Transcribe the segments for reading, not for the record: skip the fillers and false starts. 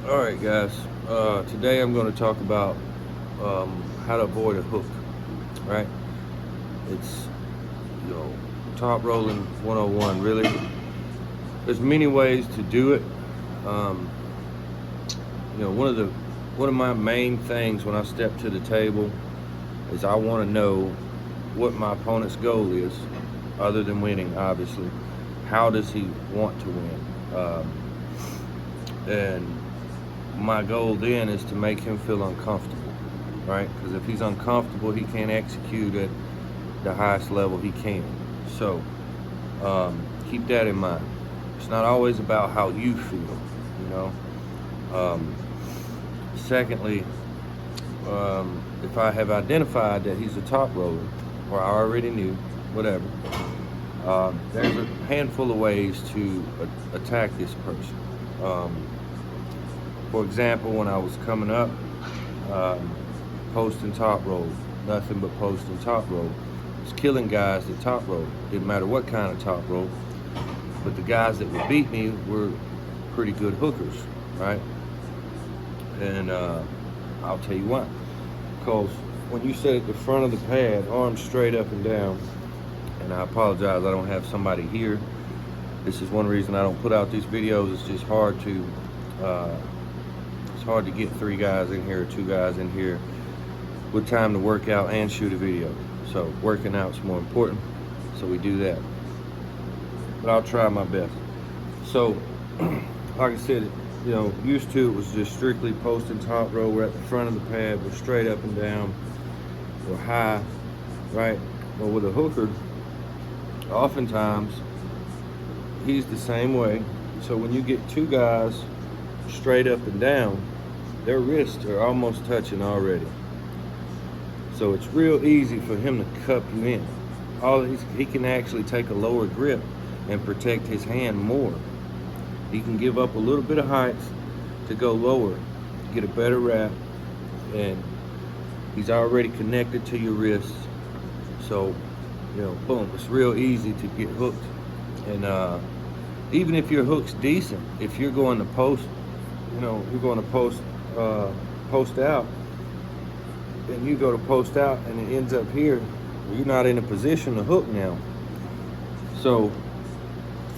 All right, guys. Today I'm going to talk about how to avoid a hook. Right? It's you know top rolling 101. Really, there's many ways to do it. Um, one of my main things when I step to the table is I want to know what my opponent's goal is, other than winning, obviously. How does he want to win? And my goal then is to make him feel uncomfortable, right? Because if he's uncomfortable, he can't execute at the highest level he can. So keep that in mind. It's not always about how you feel, you know. Um, Secondly, if I have identified that he's a top roller, or I already knew, whatever, there's a handful of ways to attack this person. Um, for example, when I was coming up, um, posting top roll, nothing but posting top roll. Was killing guys that top roll. Didn't matter what kind of top roll, but the guys that would beat me were pretty good hookers, right? And I'll tell you why. Because when you sit at the front of the pad, arms straight up and down, and I apologize, I don't have somebody here. This is one reason I don't put out these videos. It's just uh, hard to get 3 guys in here or 2 guys in here with time to work out and shoot a video. So working out's more important, so we do that. But I'll try my best. So, like I said, used to it was just strictly posting top row. We're at the front of the pad, we're straight up and down, we're high, right? Well, with a hooker, oftentimes he's the same way. So when you get 2 guys straight up and down, their wrists are almost touching already. So it's real easy for him to cup you in. He can actually take a lower grip and protect his hand more. He can give up a little bit of height to go lower, get a better wrap, and he's already connected to your wrists. So, boom, it's real easy to get hooked. And even if your hook's decent, if you're going to post, you're going to post out, and you go to post out and it ends up here, you're not in a position to hook now. So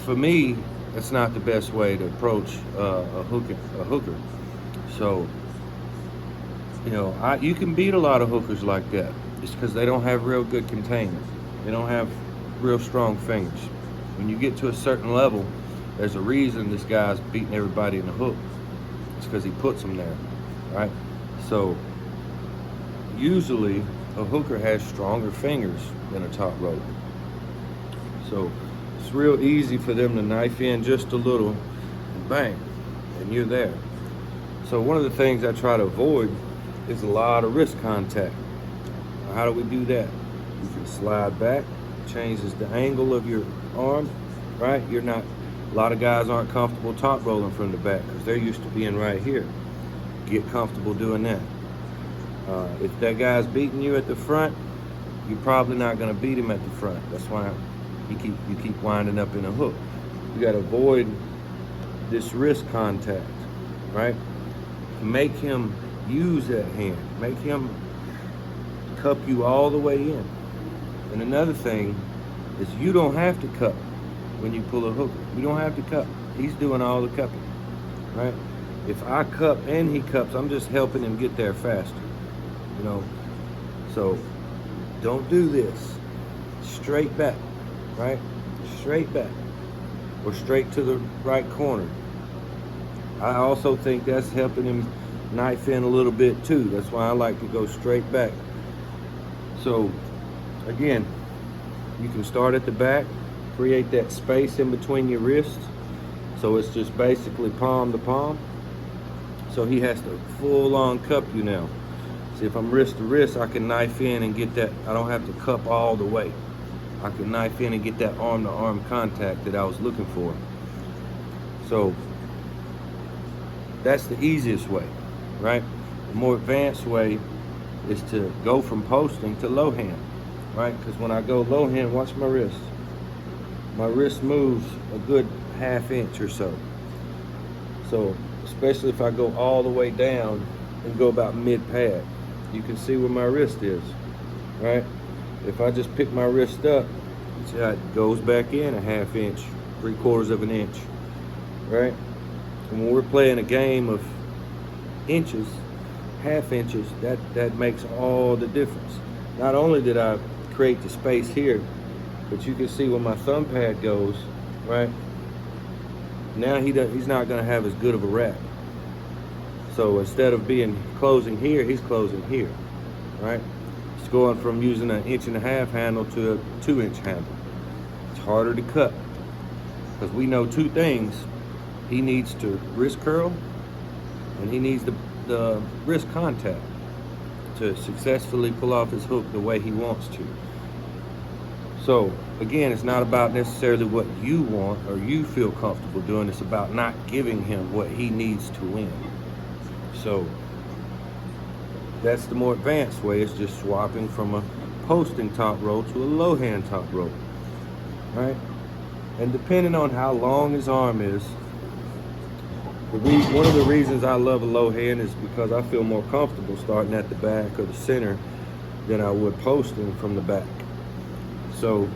for me, that's not the best way to approach a hooker. So you can beat a lot of hookers like that. It's because they don't have real good containment. They don't have real strong fingers. When you get to a certain level, there's a reason this guy's beating everybody in the hook. It's because he puts them there, right? So usually a hooker has stronger fingers than a top roller. So it's real easy for them to knife in just a little, and bang, and you're there. So one of the things I try to avoid is a lot of wrist contact. How do we do that? You can slide back, changes the angle of your arm, right? A lot of guys aren't comfortable top rolling from the back because they're used to being right here. Get comfortable doing that. If that guy's beating you at the front, you're probably not going to beat him at the front. That's why you keep winding up in a hook. You got to avoid this wrist contact, right? Make him use that hand. Make him cup you all the way in. And another thing is you don't have to cup when you pull a hooker. You don't have to cup. He's doing all the cupping, right? If I cup and he cups, I'm just helping him get there faster. So don't do this. Straight back, right? Straight back, or straight to the right corner. I also think that's helping him knife in a little bit too. That's why I like to go straight back. So again, you can start at the back, create that space in between your wrists. So it's just basically palm to palm. So he has to full on cup you now. See, if I'm wrist to wrist, I can knife in and get that. I don't have to cup all the way. I can knife in and get that arm to arm contact that I was looking for. So that's the easiest way, right? The more advanced way is to go from posting to low hand, right? Because when I go low hand, watch my wrist. My wrist moves a good half inch or so. So especially if I go all the way down and go about mid-pad. You can see where my wrist is, right? If I just pick my wrist up, see how it goes back in a ½ inch, 3/4 of an inch, right? And when we're playing a game of inches, ½ inches, that makes all the difference. Not only did I create the space here, but you can see where my thumb pad goes, right? Now he's not going to have as good of a wrap. So instead of closing here, he's closing here, right? It's going from using an 1.5 inch handle to a 2-inch handle. It's harder to cut because we know two things. He needs to wrist curl and he needs the wrist contact to successfully pull off his hook the way he wants to. So again, it's not about necessarily what you want or you feel comfortable doing. It's about not giving him what he needs to win. So that's the more advanced way. It's just swapping from a posting top rope to a low hand top rope, right? And depending on how long his arm is, one of the reasons I love a low hand is because I feel more comfortable starting at the back or the center than I would posting from the back. So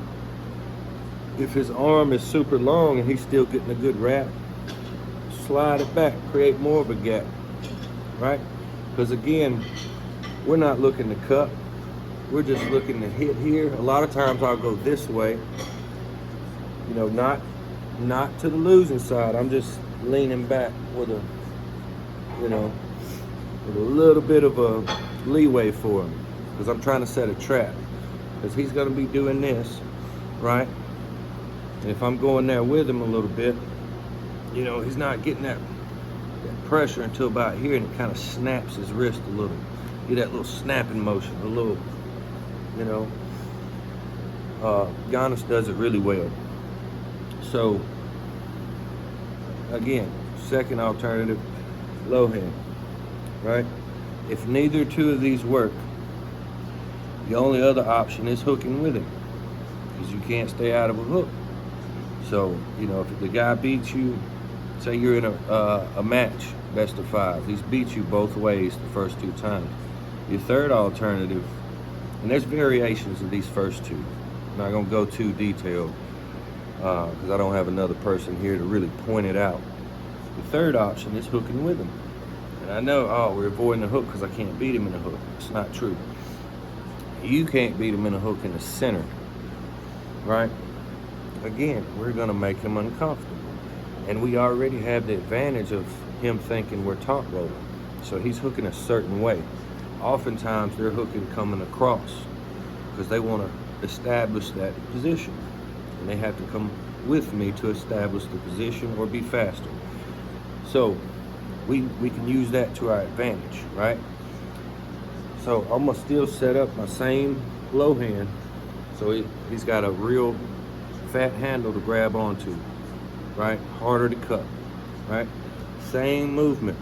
if his arm is super long and he's still getting a good wrap, slide it back, create more of a gap, right? Because again, we're not looking to cut, we're just looking to hit here. A lot of times I'll go this way, you know, not to the losing side. I'm just leaning back with a, you know, with a little bit of a leeway for him, because I'm trying to set a trap. Because he's going to be doing this, right? And if I'm going there with him a little bit, you know, he's not getting that pressure until about here, and it kind of snaps his wrist a little. Get that little snapping motion, a little, you know. Giannis does it really well. So, again, second alternative, low hand, right? If neither two of these work, the only other option is hooking with him, because you can't stay out of a hook. So, you know, if the guy beats you, say you're in a match, best of 5, he's beat you both ways the first 2 times. Your third alternative, and there's variations of these first two. I'm not gonna go too detailed because I don't have another person here to really point it out. The third option is hooking with him. And I know, oh, we're avoiding the hook because I can't beat him in a hook. It's not true. You can't beat him in a hook in the center, right? Again, we're gonna make him uncomfortable. And we already have the advantage of him thinking we're top rolling. So he's hooking a certain way. Oftentimes they're hooking coming across because they wanna establish that position. And they have to come with me to establish the position or be faster. So we can use that to our advantage, right? So I'm gonna still set up my same low hand. So he's got a real fat handle to grab onto, right? Harder to cut, right? Same movement,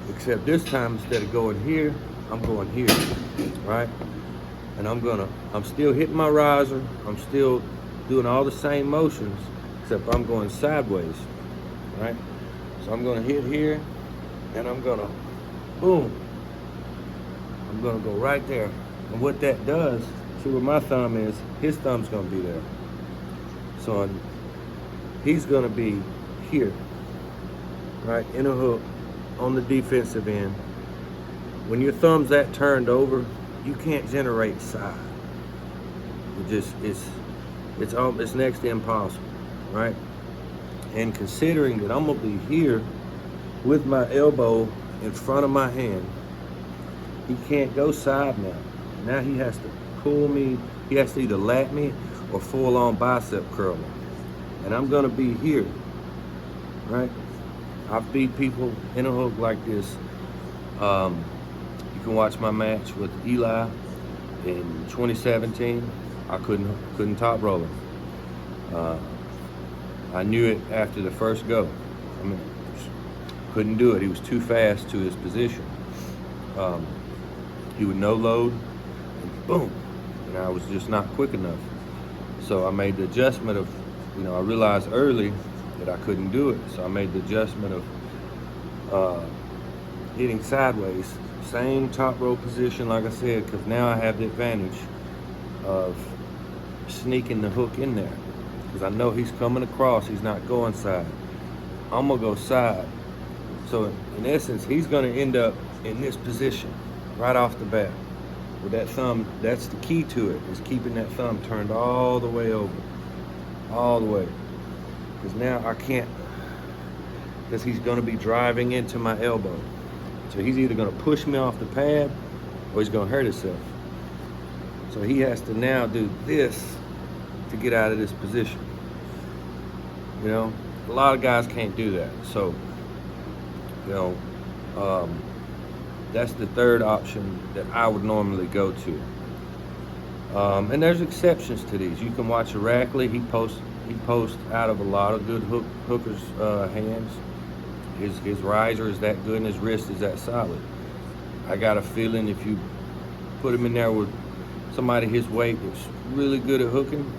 except this time instead of going here, I'm going here, right? And I'm still hitting my riser. I'm still doing all the same motions, except I'm going sideways, right? So I'm gonna hit here, and I'm gonna, boom. I'm gonna go right there. And what that does, see where my thumb is, his thumb's gonna be there. So he's gonna be here, right, in a hook, on the defensive end. When your thumb's that turned over, you can't generate side. It's next to impossible, right? And considering that I'm gonna be here with my elbow in front of my hand, he can't go side now. Now he has to pull me. He has to either lat me or full on bicep curl me. And I'm gonna be here, right? I've beat people in a hook like this. You can watch my match with Eli in 2017. I couldn't top roll him. I knew it after the first go. I mean, couldn't do it. He was too fast to his position. He would no load, and boom, and I was just not quick enough. So I made the adjustment of, I realized early that I couldn't do it. So I made the adjustment of uh, hitting sideways. Same top row position, like I said, because now I have the advantage of sneaking the hook in there. Because I know he's coming across, he's not going side. I'm gonna go side. So in essence, he's gonna end up in this position right off the bat. With that thumb, that's the key to it, is keeping that thumb turned all the way over. All the way. Because now I can't, because he's gonna be driving into my elbow. So he's either gonna push me off the pad or he's gonna hurt himself. So he has to now do this to get out of this position. You know, a lot of guys can't do that. So, you know, that's the third option that I would normally go to. And there's exceptions to these. You can watch Irakli. He posts out of a lot of good hookers' hands. His riser is that good and his wrist is that solid. I got a feeling if you put him in there with somebody his weight that's really good at hooking,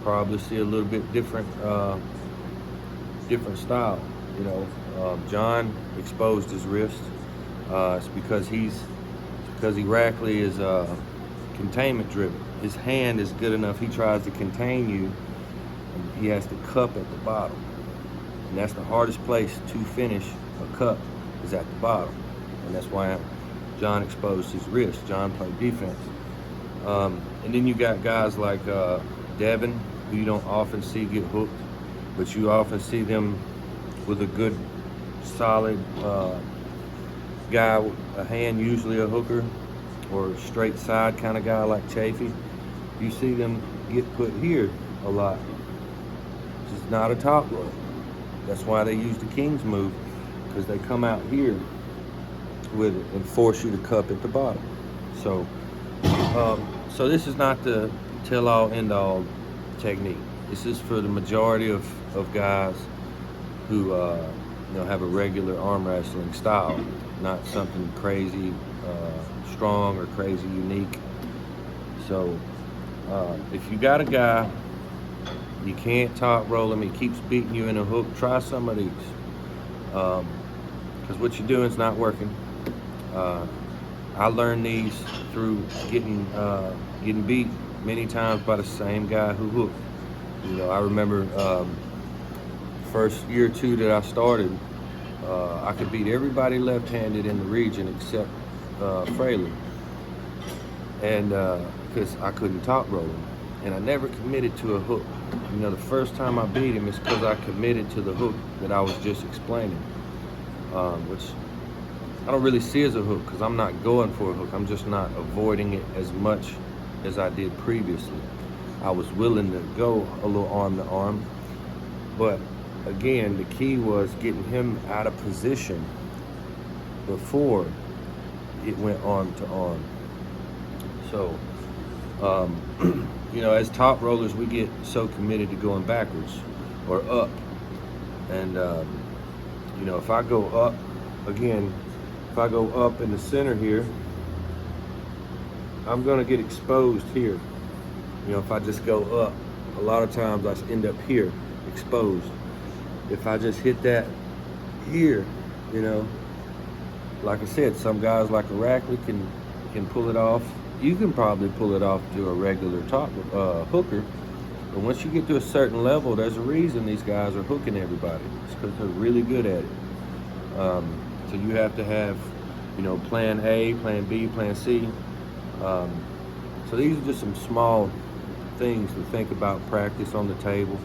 probably see a little bit different style. You know, John exposed his wrist. It's because Irakli is containment driven. His hand is good enough. He tries to contain you, and he has to cup at the bottom, and that's the hardest place to finish a cup, is at the bottom, and that's why John exposed his wrist. John played defense, and then you got guys like Devin, who you don't often see get hooked, but you often see them with a good, solid guy with a hand, usually a hooker or a straight side kind of guy like Chafee. You see them get put here a lot. This is not a top roll. That's why they use the King's move, because they come out here with it and force you to cup at the bottom. So, so this is not the tell-all, end-all technique. This is for the majority of guys who you know, have a regular arm wrestling style, not something crazy strong or crazy unique. So if you got a guy, you can't top roll him, he keeps beating you in a hook, try some of these, because what you're doing is not working. I learned these through getting beat many times by the same guy who hooked. You know, I remember first year or two that I started, I could beat everybody left-handed in the region except Fraley, and because I couldn't top roll him, and I never committed to a hook. You know, the first time I beat him is because I committed to the hook that I was just explaining, which I don't really see as a hook, because I'm not going for a hook. I'm just not avoiding it as much as I did previously. I was willing to go a little arm to arm, but again, the key was getting him out of position before it went arm to arm. So, you know, as top rollers, we get so committed to going backwards or up. And, you know, if I go up, again, if I go up in the center here, I'm gonna get exposed here. You know, if I just go up, a lot of times I end up here, exposed. If I just hit that here, you know, like I said, some guys like Irakli can pull it off. You can probably pull it off to a regular top hooker, but once you get to a certain level, there's a reason these guys are hooking everybody. It's because they're really good at it. So you have to have, you know, plan A, plan B, plan C. So these are just some small things to think about, practice on the table.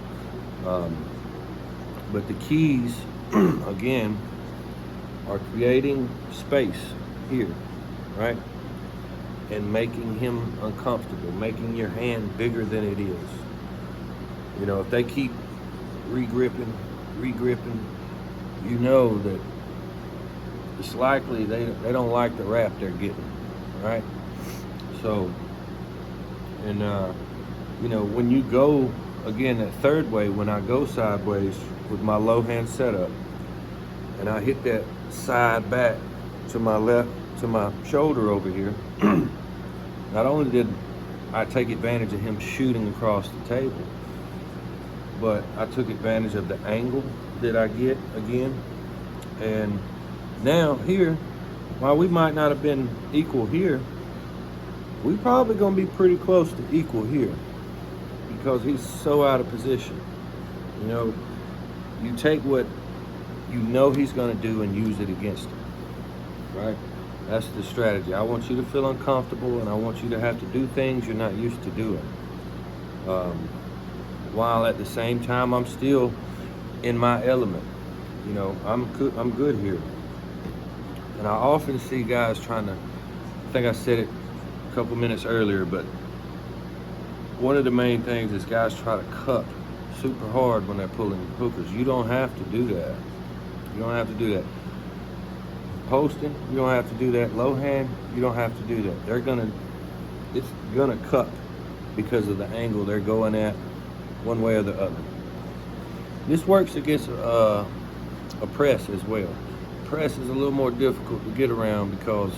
But the keys, again, are creating space here, right? And making him uncomfortable, making your hand bigger than it is. You know, if they keep regripping, you know that it's likely they don't like the wrap they're getting, right? So, and you know, when you go, again, that third way, when I go sideways with my low hand setup, and I hit that side back to my left, to my shoulder over here, not only did I take advantage of him shooting across the table, but I took advantage of the angle that I get, again, And now here, while we might not have been equal here, we probably gonna be pretty close to equal here because he's so out of position. You know, you take what you know he's gonna do and use it against him, right? That's the strategy. I want you to feel uncomfortable, and I want you to have to do things you're not used to doing. While at the same time, I'm still in my element. You know, I'm good here. And I often see guys trying to, I think I said it a couple minutes earlier, but one of the main things is guys try to cut super hard when they're pulling hookers. You don't have to do that. You don't have to do that. Posting, you don't have to do that. Low hand, you don't have to do that. It's gonna cut because of the angle they're going at, one way or the other. This works against a press as well. Press is a little more difficult to get around because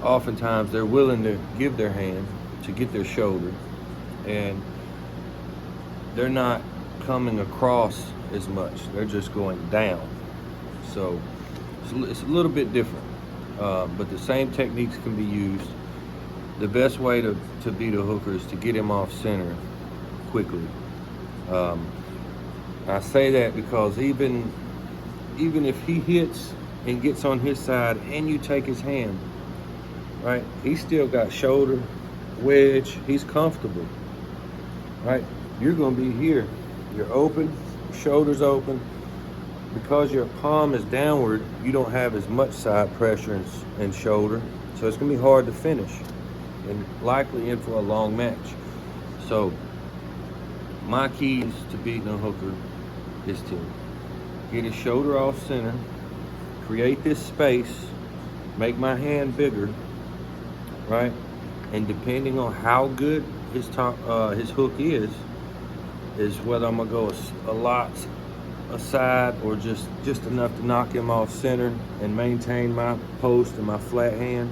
oftentimes they're willing to give their hand to get their shoulder, and they're not coming across as much. They're just going down. So it's a little bit different, but the same techniques can be used. The best way to beat a hooker is to get him off center quickly. I say that because even if he hits and gets on his side and you take his hand, right, he's still got shoulder, wedge, he's comfortable, right? You're gonna be here. You're open, shoulders open. Because your palm is downward, you don't have as much side pressure and shoulder, so it's gonna be hard to finish and likely in for a long match. So my keys to beating a hooker is to get his shoulder off center, create this space, make my hand bigger, right? And depending on how good his hook is whether I'm gonna go a lot aside or just enough to knock him off center and maintain my post and my flat hand.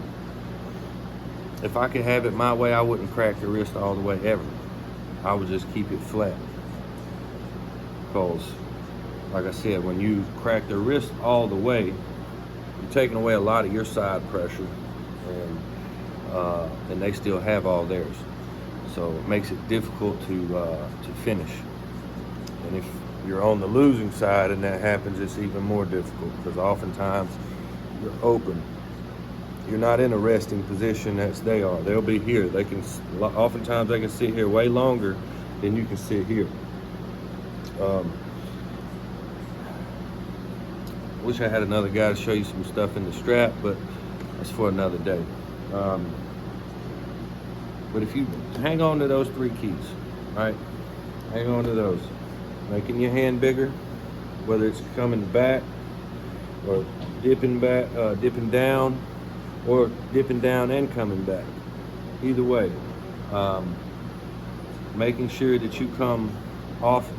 If I could have it my way, I wouldn't crack the wrist all the way ever. I would just keep it flat. Because, like I said, when you crack the wrist all the way, you're taking away a lot of your side pressure, and they still have all theirs. So it makes it difficult to finish. And if you're on the losing side and that happens, it's even more difficult because oftentimes you're open. You're not in a resting position as they are. They'll be here. Oftentimes they can sit here way longer than you can sit here. Wish I had another guy to show you some stuff in the strap, but that's for another day. But if you hang on to those 3 keys, right? Hang on to those. Making your hand bigger, whether it's coming back or dipping down, or dipping down and coming back. Either way, making sure that you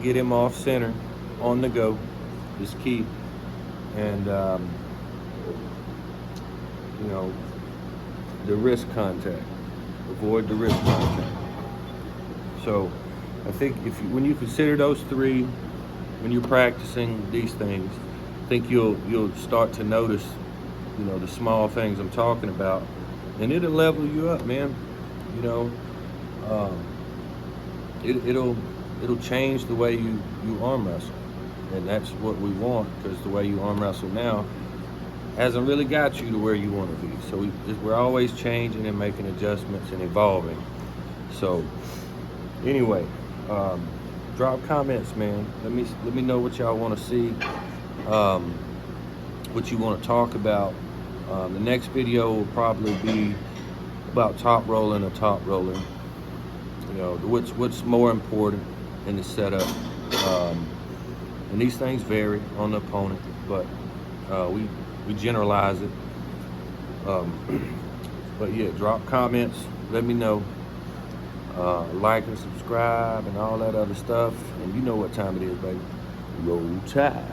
get him off center on the go is key. And you know, the wrist contact. Avoid the wrist contact. So I think when you consider those 3, when you're practicing these things, I think you'll start to notice, you know, the small things I'm talking about, and it'll level you up, man. You know, it'll change the way you arm wrestle, and that's what we want, because the way you arm wrestle now hasn't really got you to where you want to be. So we're always changing and making adjustments and evolving. So anyway, drop comments, man. Let me know what y'all want to see, what you want to talk about. The next video will probably be about top rolling or top rolling. You know, what's more important in the setup. And these things vary on the opponent, but we generalize it. But yeah, drop comments, let me know. Like and subscribe and all that other stuff. And you know what time it is, baby. Roll Tide.